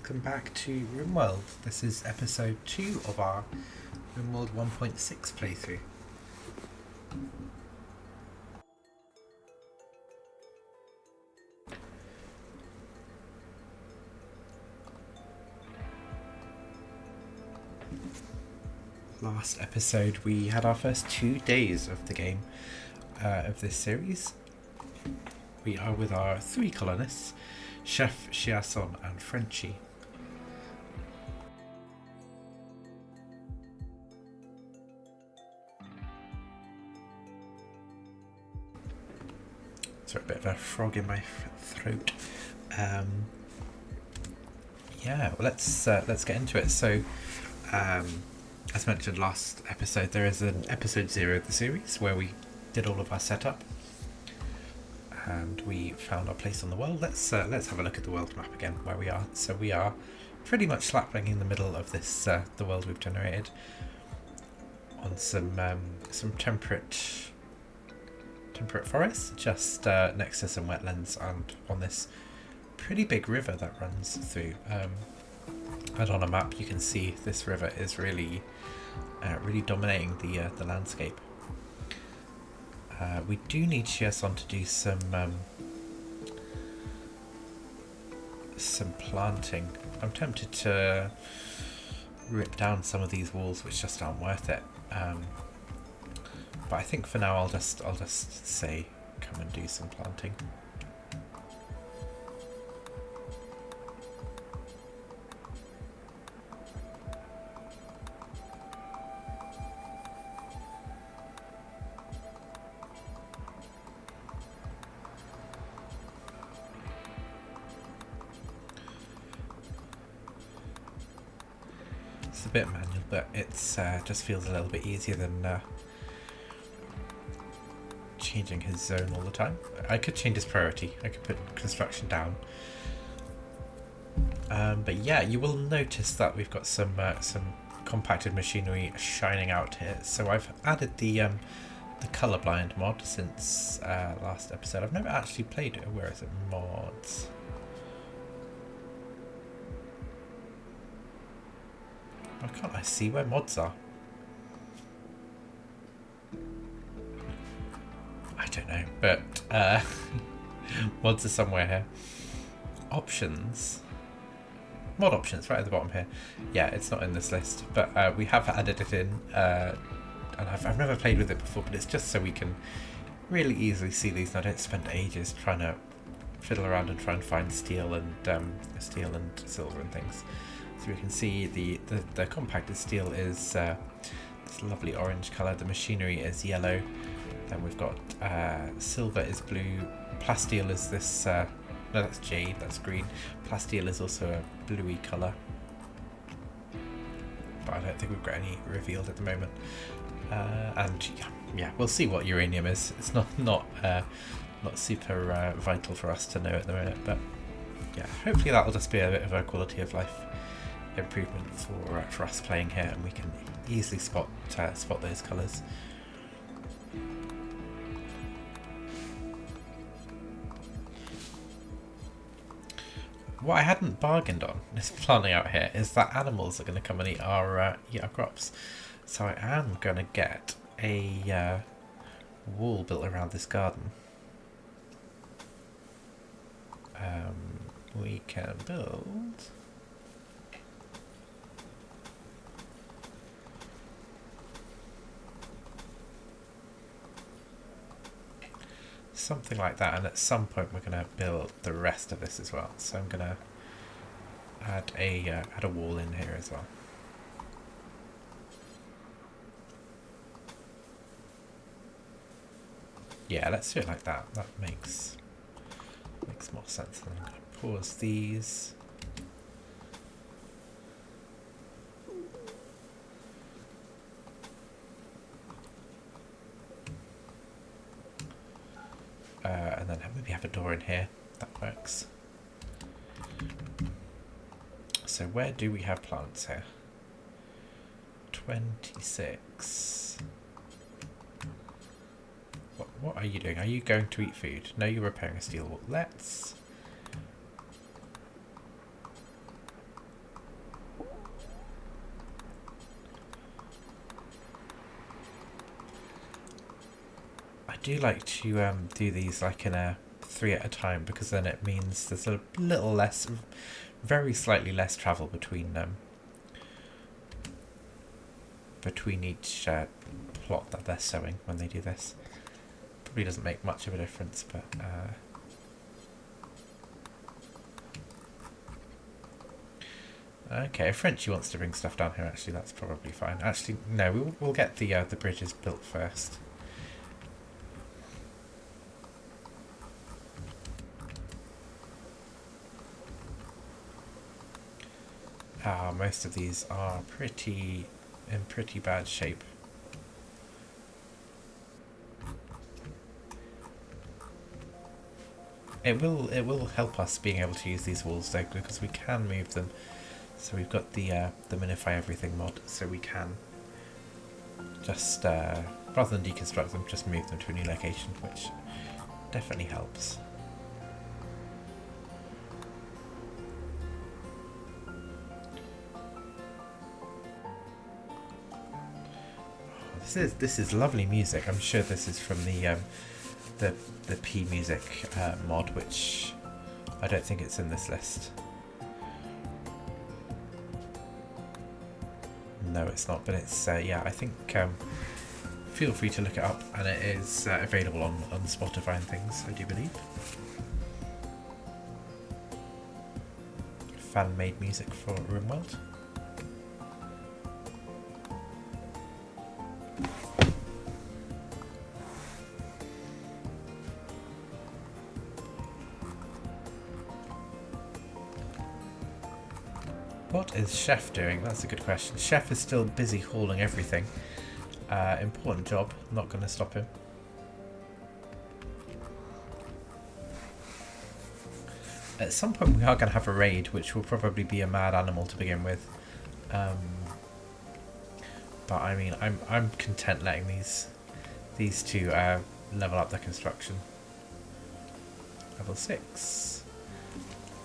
welcome back to Rimworld. This is episode 2 of our Rimworld 1.6 playthrough. Last episode we had our first 2 days of the game, of this series. We are with our 3 colonists, Chef, Chiasson and Frenchie. Sorry, a bit of a frog in my throat. Yeah, well, let's get into it. So, as mentioned last episode, there is an episode 0 of the series where we did all of our setup and we found our place on the world. Let's have a look at the world map again, where we are. So we are pretty much slap bang in the middle of this the world we've generated, on some temperate forests, just next to some wetlands, and on this pretty big river that runs through. And on a map you can see this river is really dominating the landscape. We do need Chiasson to do some planting. I'm tempted to rip down some of these walls, which just aren't worth it. But I think for now I'll just say come and do some planting. It's a bit manual, but it's just feels a little bit easier than changing his zone all the time. I could change his priority. I could put construction down. But yeah, you will notice that we've got some compacted machinery shining out here. So I've added the colorblind mod since last episode. I've never actually played it. Where is it? Mods. Why can't I see where mods are? I don't know, but mods are somewhere here. Options. Mod options, right at the bottom here. Yeah, it's not in this list, but we have added it in, and I've never played with it before, but it's just so we can really easily see these, and I don't spend ages trying to fiddle around and try and find steel and silver and things. So we can see the compacted steel is this lovely orange colour, the machinery is yellow, then we've got silver is blue, plasteel is this, no, that's jade, that's green, plasteel is also a bluey colour, but I don't think we've got any revealed at the moment. And yeah, we'll see what uranium is. It's not super vital for us to know at the minute, but yeah, hopefully that will just be a bit of a quality of life improvement for us playing here, and we can easily spot those colours. What I hadn't bargained on this planning out here is that animals are going to come and eat our crops. So I am going to get a wall built around this garden. We can build something like that, and at some point we're going to build the rest of this as well. So I'm going to add a wall in here as well. Yeah, let's do it like that. That makes more sense. I'm going to pause these. And then maybe have a door in here. That works. So where do we have plants here? 26. What are you doing? Are you going to eat food? No, you're repairing a steel wall. Let's do like to do these like in a 3 at a time, because then it means there's a little less, very slightly less travel between each plot that they're sowing when they do this. Probably doesn't make much of a difference, but okay, if Frenchie wants to bring stuff down here, actually that's probably fine. Actually, no, we'll get the bridges built first. Most of these are in pretty bad shape. It will help us being able to use these walls though, because we can move them. So we've got the minify everything mod, so we can just rather than deconstruct them, just move them to a new location, which definitely helps. This is lovely music. I'm sure this is from the P music mod, which I don't think it's in this list. No, it's not, but it's yeah. I think feel free to look it up, and it is available on Spotify and things, I do believe. Fan-made music for Rimworld. What is Chef doing? That's a good question. Chef is still busy hauling everything. Important job. Not going to stop him. At some point we are going to have a raid, which will probably be a mad animal to begin with. But I mean, I'm content letting these two level up their construction. Level 6.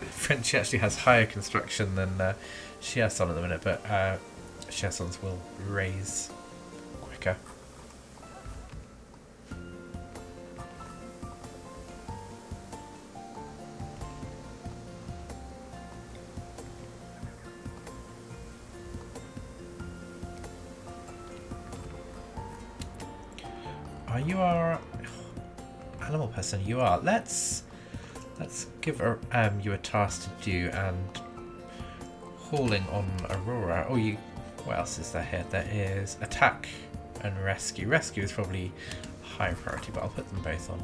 Frenchie actually has higher construction than Chiasson at the minute, but Chiasson's will raise quicker. Are you our animal person? You are. Let's give you a task to do, and hauling on Aurora. Oh, what else is there here? There is attack and rescue. Rescue is probably high priority, but I'll put them both on.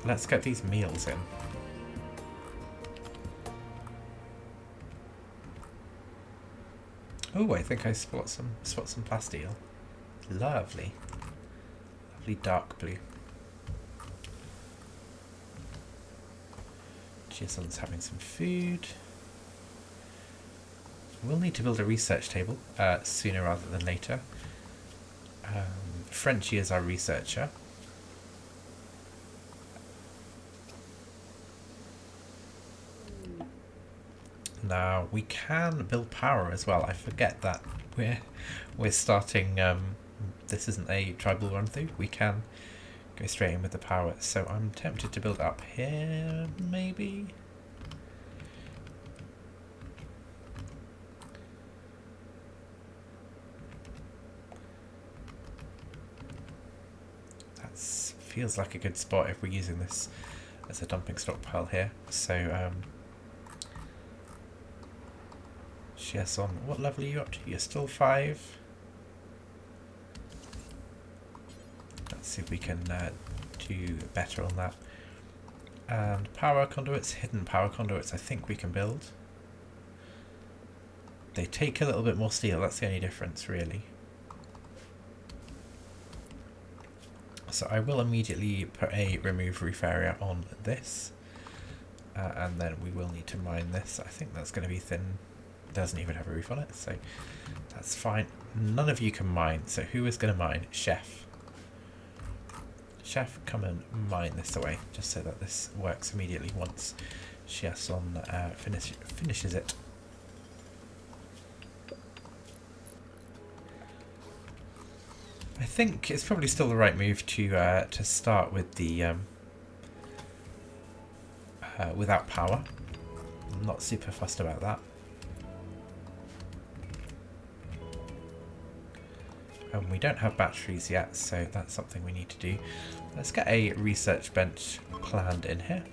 Let's get these meals in. Oh, I think I spot some plasteel. Lovely. Lovely dark blue. Chiason's having some food. We'll need to build a research table sooner rather than later. Frenchie is our researcher. Now we can build power as well. I forget that we're starting. This isn't a tribal run through. We can go straight in with the power. So I'm tempted to build up here, maybe. That feels like a good spot if we're using this as a dumping stockpile here. So Chiasson, what level are you up to? You're still 5. Let's see if we can do better on that. And power conduits, hidden power conduits, I think we can build. They take a little bit more steel, that's the only difference really. So I will immediately put a remove roof area on this. And then we will need to mine this. I think that's going to be thin. Doesn't even have a roof on it, so that's fine. None of you can mine, so who is going to mine? Chef. Chef, come and mine this away, just so that this works immediately once Chiasson finishes it. I think it's probably still the right move to start with the without power. I'm not super fussed about that. And we don't have batteries yet, so that's something we need to do. Let's get a research bench planned in here.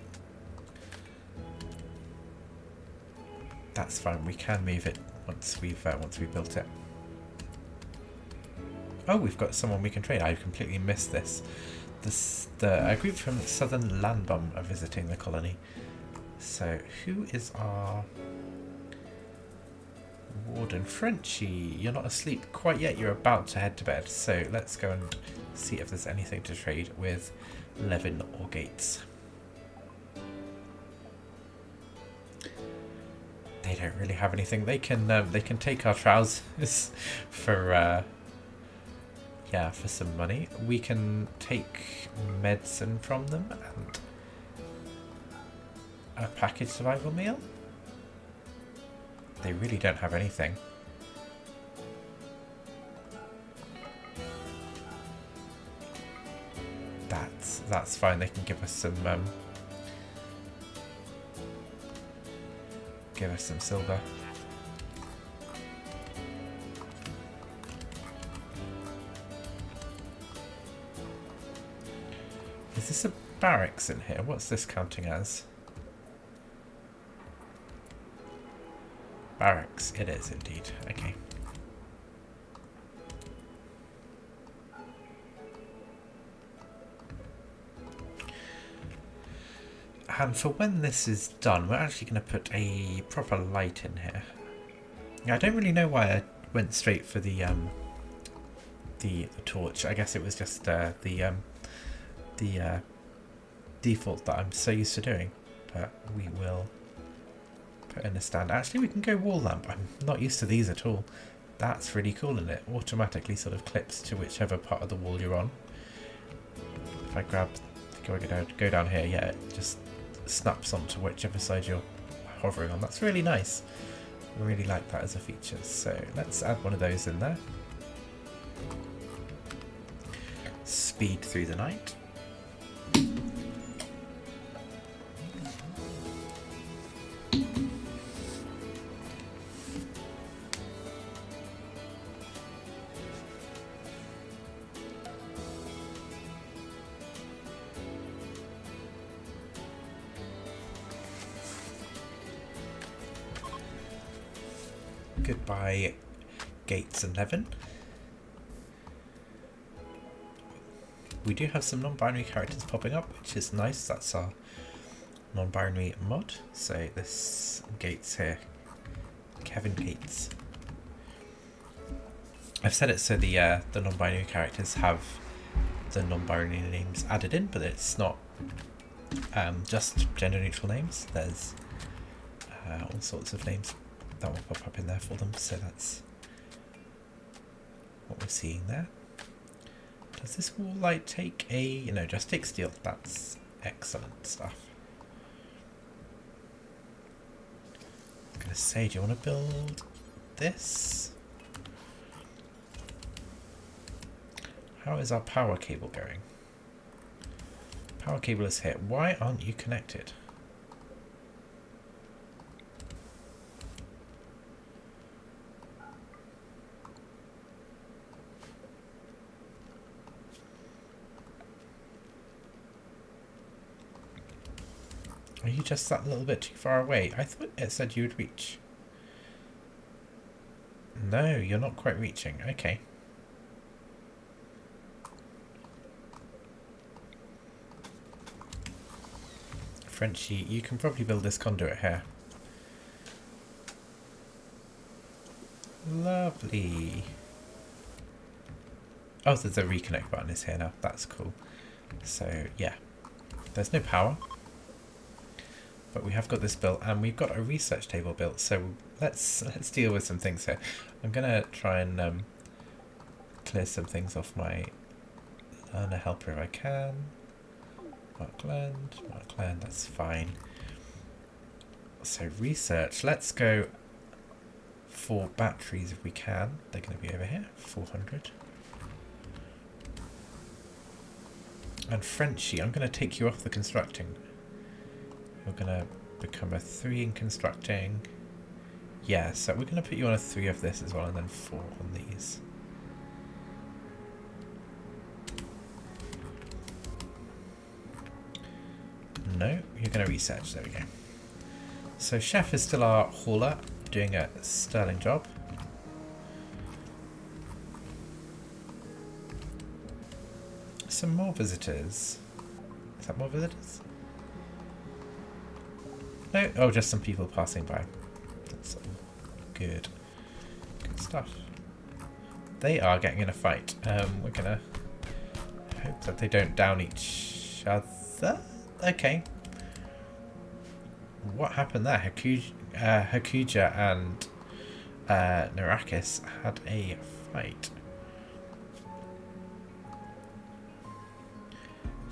That's fine. We can move it once we've built it. Oh, we've got someone we can trade. I completely missed this. A group from Southern Landbom are visiting the colony. So who is our warden? Frenchie, you're not asleep quite yet. You're about to head to bed. So let's go and see if there's anything to trade with Levin or Gates. They don't really have anything. They can take our trousers for yeah, for some money. We can take medicine from them and a packaged survival meal. They really don't have anything. That's fine. They can give us some silver. Is this a barracks in here? What's this counting as? Barracks. It is indeed. Okay. And for when this is done, we're actually going to put a proper light in here. Now, I don't really know why I went straight for the torch. I guess it was just the default that I'm so used to doing. But we will put in a stand. Actually, we can go wall lamp. I'm not used to these at all. That's really cool, and it automatically sort of clips to whichever part of the wall you're on. If I go down here, yeah, it just snaps onto whichever side you're hovering on. That's really nice. I really like that as a feature. So let's add one of those in there. Speed through the night. Goodbye, Gates and Levin. We do have some non-binary characters popping up, which is nice. That's our non-binary mod. So this Gates here, Kevin Gates. I've set it so the non-binary characters have the non-binary names added in, but it's not just gender-neutral names. There's all sorts of names that will pop up in there for them, so that's what we're seeing there. Does this wall light take a... no, just take steel. That's excellent stuff. I was going to say, do you want to build this? How is our power cable going? Power cable is here. Why aren't you connected? Are you just that little bit too far away? I thought it said you would reach. No, you're not quite reaching. Okay. Frenchie, you can probably build this conduit here. Lovely. Oh, there's a reconnect button is here now. That's cool. So, yeah. There's no power. But we have got this built, and we've got a research table built, so let's deal with some things here. I'm gonna try and clear some things off my learner helper if I can. Markland, that's fine. So research, let's go for batteries if we can. They're going to be over here, 400. And Frenchie, I'm going to take you off the constructing. You're going to become a 3 in constructing. Yeah, so we're going to put you on a 3 of this as well, and then 4 on these. No, you're going to research. There we go. So Chef is still our hauler, doing a sterling job. Some more visitors. Is that more visitors? No? Oh, just some people passing by. That's good. Good stuff. They are getting in a fight. We're gonna hope that they don't down each other. Okay. What happened there? Hakuja and Narakis had a fight.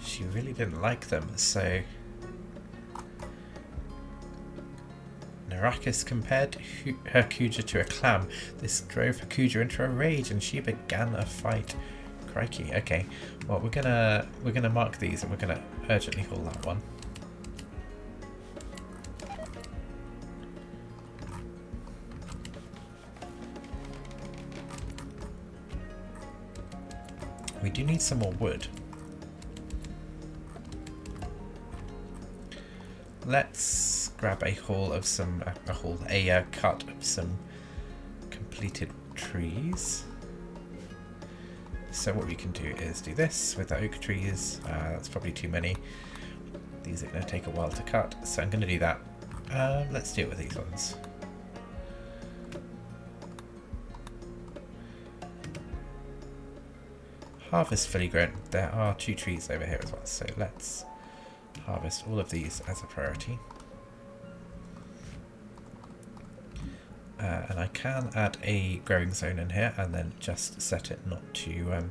She really didn't like them, so Narakis compared Hakuja to a clam. This drove Hakuja into a rage, and she began a fight. Crikey. Okay. Well, we're gonna mark these, and we're gonna urgently haul that one. We do need some more wood. Let's grab a haul of some a cut of some completed trees. So what we can do is do this with the oak trees. That's probably too many. These are going to take a while to cut, so I'm going to do that. Let's do it with these ones. Harvest fully grown. There are 2 trees over here as well, so let's harvest all of these as a priority. And I can add a growing zone in here and then just set it not to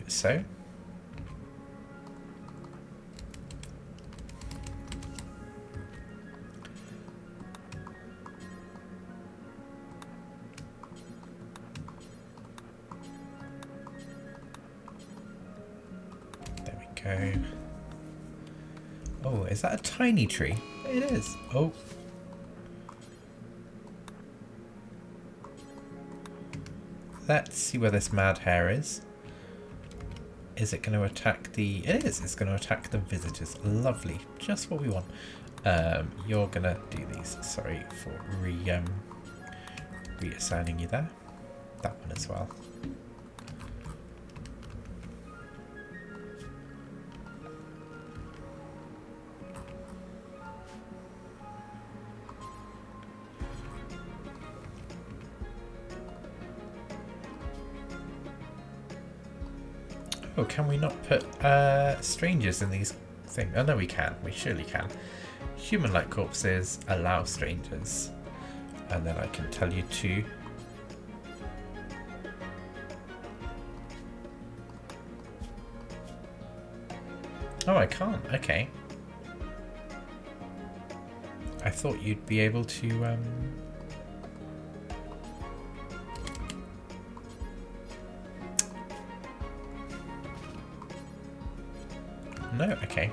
sow. There we go. Oh, is that a tiny tree? It is. Oh. Let's see where this mad hare is. Is it going to attack the... It is. It's going to attack the visitors. Lovely. Just what we want. You're going to do these. Sorry for reassigning you there. That one as well. Oh, can we not put strangers in these things? Oh, no, we can. We surely can. Human-like corpses allow strangers. And then I can tell you to... Oh, I can't. Okay. I thought you'd be able to... No, okay.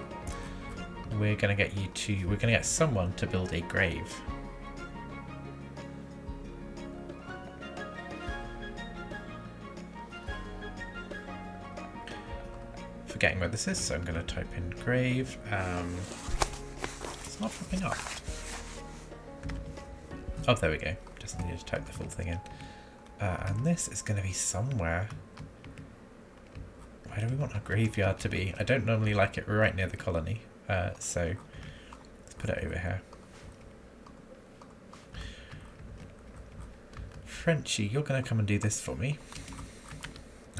We're gonna get you to... We're gonna get someone to build a grave. Forgetting where this is, so I'm gonna type in grave. It's not popping up. Oh, there we go. Just needed to type the full thing in. And this is gonna be somewhere... Where do we want our graveyard to be? I don't normally like it right near the colony, so let's put it over here. Frenchie, you're going to come and do this for me.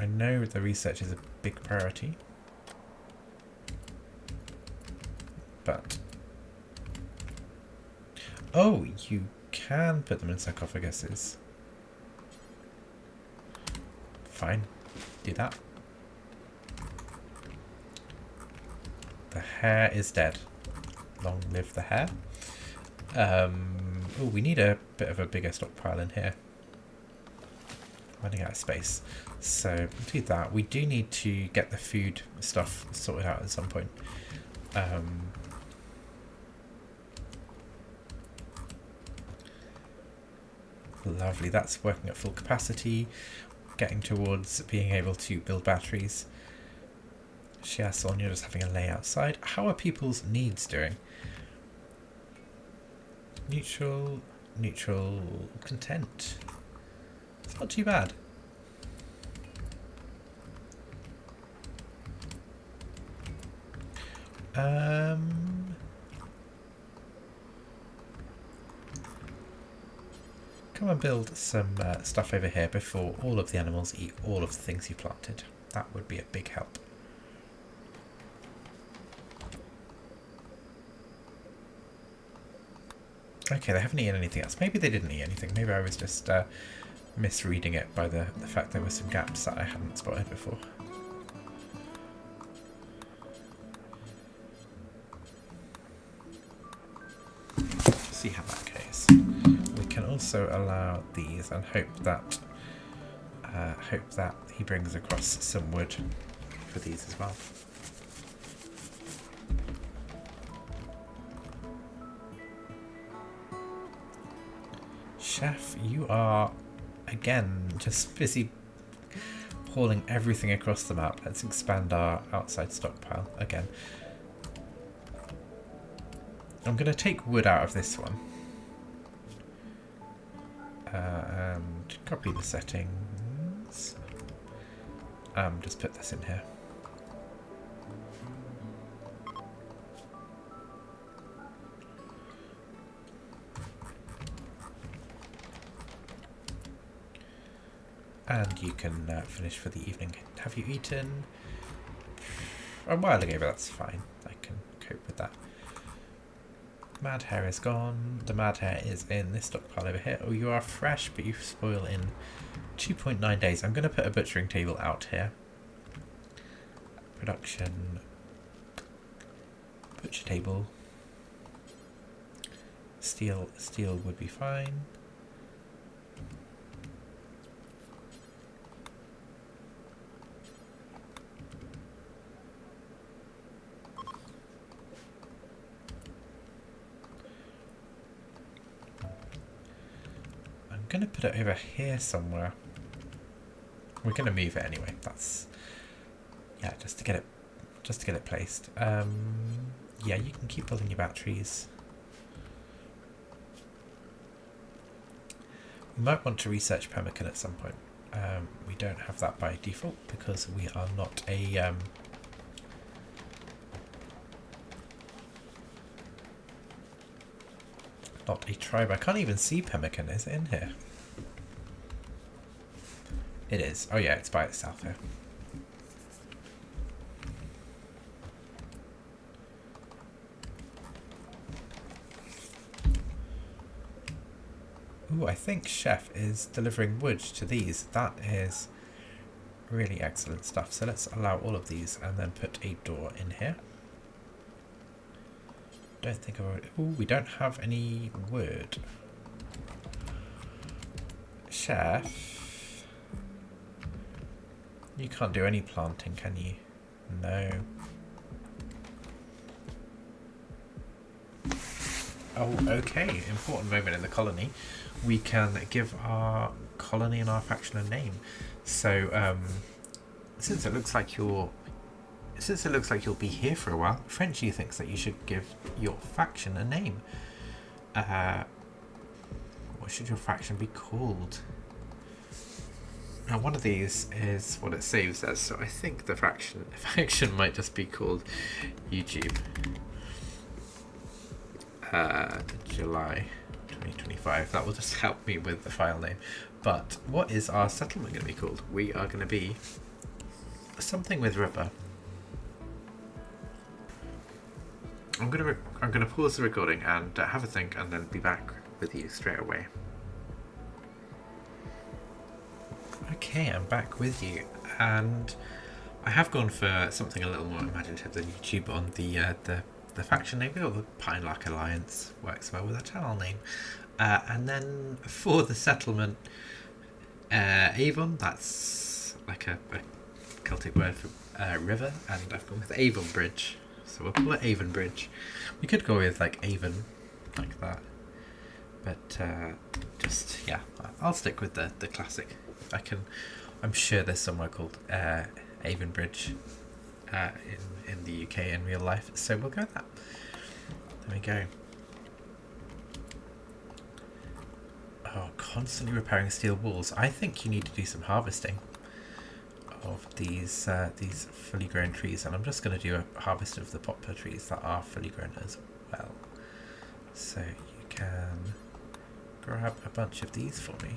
I know the research is a big priority, but... Oh, you can put them in sarcophaguses. Fine, do that. The hare is dead. Long live the hare. Oh, we need a bit of a bigger stockpile in here. running out of space. So do that. We do need to get the food stuff sorted out at some point. Lovely, that's working at full capacity, getting towards being able to build batteries. Shia Sonia just having a lay outside. How are people's needs doing? Neutral, neutral, content. It's not too bad. Come and build some stuff over here before all of the animals eat all of the things you planted. That would be a big help. Okay, they haven't eaten anything else. Maybe they didn't eat anything. Maybe I was just misreading it by the fact there were some gaps that I hadn't spotted before. See how that goes. We can also allow these and hope that he brings across some wood for these as well. Chef, you are again just busy hauling everything across the map. Let's expand our outside stockpile again. I'm going to take wood out of this one and copy the settings. Just put this in here. And you can finish for the evening. Have you eaten? A while ago, but that's fine. I can cope with that. Mad hair is gone. The mad hair is in this stockpile over here. Oh, you are fresh, but you spoil in 2.9 days. I'm going to put a butchering table out here. Production. Butcher table. Steel would be fine. I'm going to put it over here somewhere. We're going to move it anyway. That's, yeah, just to get it placed. Yeah, you can keep building your batteries. We might want to research pemmican at some point. We don't have that by default because we are not a tribe. I can't even see pemmican. Is it in here? It is. Oh yeah, it's by itself here. Ooh, I think Chef is delivering wood to these. That is really excellent stuff. So let's allow all of these and then put a door in here. Don't think I've already... Ooh, we don't have any wood. Chef, you can't do any planting, can you? No. Oh, okay. Important moment in the colony. We can give our colony and our faction a name. So, since it looks like you'll be here for a while, Frenchie thinks that you should give your faction a name. What should your faction be called? Now, one of these is what it saves as, so I think the faction might just be called YouTube. July 2025. That will just help me with the file name. But what is our settlement going to be called? We are going to be something with river. I'm gonna pause the recording and have a think, and then be back with you straight away. Okay, I'm back with you, and I have gone for something a little more imaginative than YouTube on the faction name. Or the Pine Lark Alliance works well with our channel name, and then for the settlement, Avon, that's like a Celtic word for river, and I've gone with Avonbridge, so we'll call it Avonbridge. We could go with like Avon, like that, but just yeah, I'll stick with the classic. I'm sure there's somewhere called Avonbridge in the UK in real life, so we'll go with that. There we go. Oh, constantly repairing steel walls. I think you need to do some harvesting of these fully grown trees, and I'm just going to do a harvest of the poplar trees that are fully grown as well. So you can grab a bunch of these for me.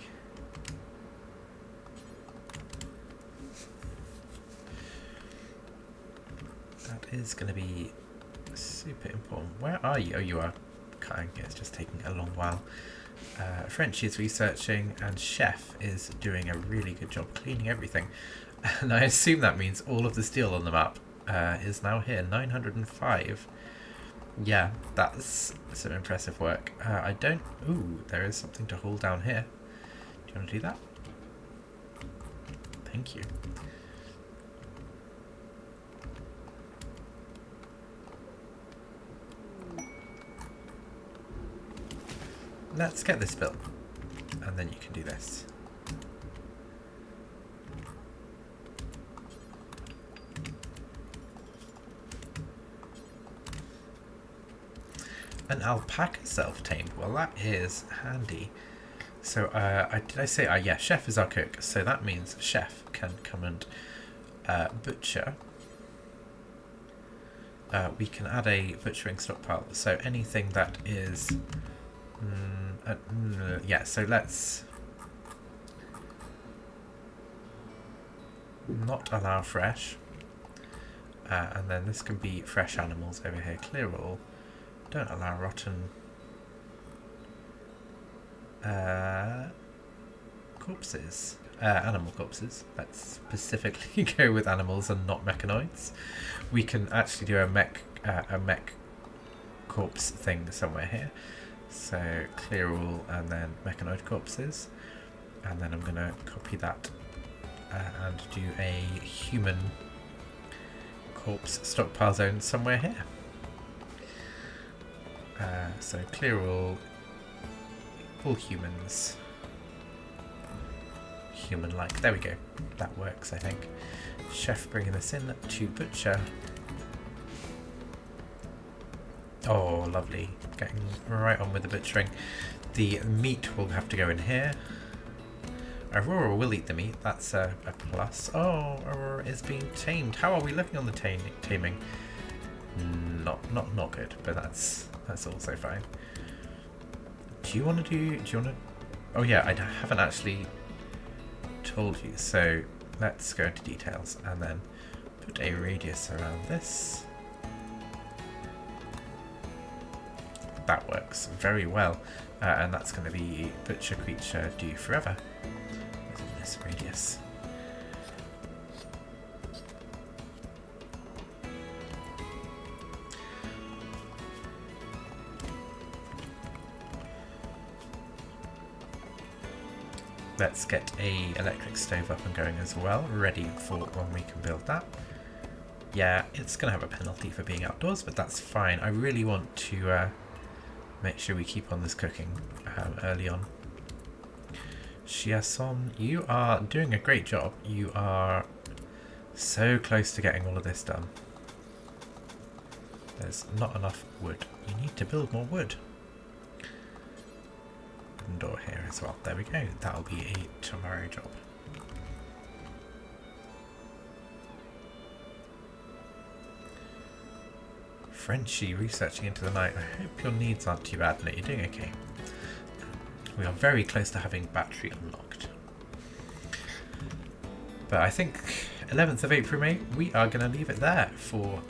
That is going to be super important. Where are you? Oh, you are cutting. It's just taking a long while. Frenchie is researching, and Chef is doing a really good job cleaning everything. And I assume that means all of the steel on the map is now here. 905. Yeah, that's some impressive work. I don't... Ooh, there is something to hold down here. Do you want to do that? Thank you. Let's get this built, and then you can do this. An alpaca self-tamed. Well, that is handy. So, did I say? Yeah, Chef is our cook. So that means Chef can come and butcher. We can add a butchering stockpile. So anything that is... yeah, so let's not allow fresh. And then this can be fresh animals over here. Clear all. Don't allow rotten corpses. Animal corpses. Let's specifically go with animals and not mechanoids. We can actually do a mech corpse thing somewhere here. So clear all and then mechanoid corpses. And then I'm going to copy that and do a human corpse stockpile zone somewhere here. So clear all humans. Human-like. There we go. That works, I think. Chef bringing this in to butcher. Oh, lovely. Getting right on with the butchering. The meat will have to go in here. Aurora will eat the meat. That's a plus. Oh, Aurora is being tamed. How are we looking on the taming? Not good, but that's also fine. Do you want to... Oh yeah, I haven't actually told you, so let's go into details and then put a radius around this. That works very well, and that's going to be butcher creature do forever within this radius. Let's get a electric stove up and going as well, ready for when we can build that. Yeah, it's going to have a penalty for being outdoors, but that's fine. I really want to make sure we keep on this cooking early on. Chiasson, you are doing a great job. You are so close to getting all of this done. There's not enough wood. You need to build more wood. Door here as well. There we go. That'll be a tomorrow job. Frenchie researching into the night. I hope your needs aren't too bad. No, you're doing okay. We are very close to having battery unlocked. But I think 11th of April, mate, we are going to leave it there for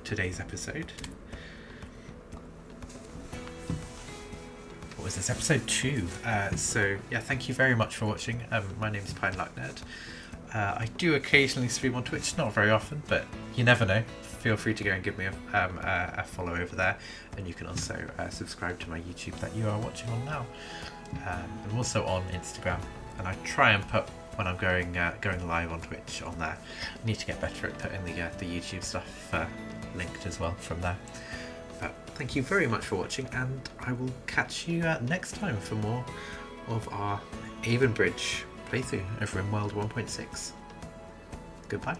today's episode. What was this? Episode 2. So, yeah, thank you very much for watching. My name is Pine Luck Nerd. I do occasionally stream on Twitch, not very often, but you never know. Feel free to go and give me a follow over there. And you can also subscribe to my YouTube that you are watching on now. I'm also on Instagram and I try and put when I'm going live on Twitch on there. I need to get better at putting the YouTube stuff linked as well from there. But thank you very much for watching, and I will catch you next time for more of our Avonbridge playthrough of Rimworld 1.6. Goodbye.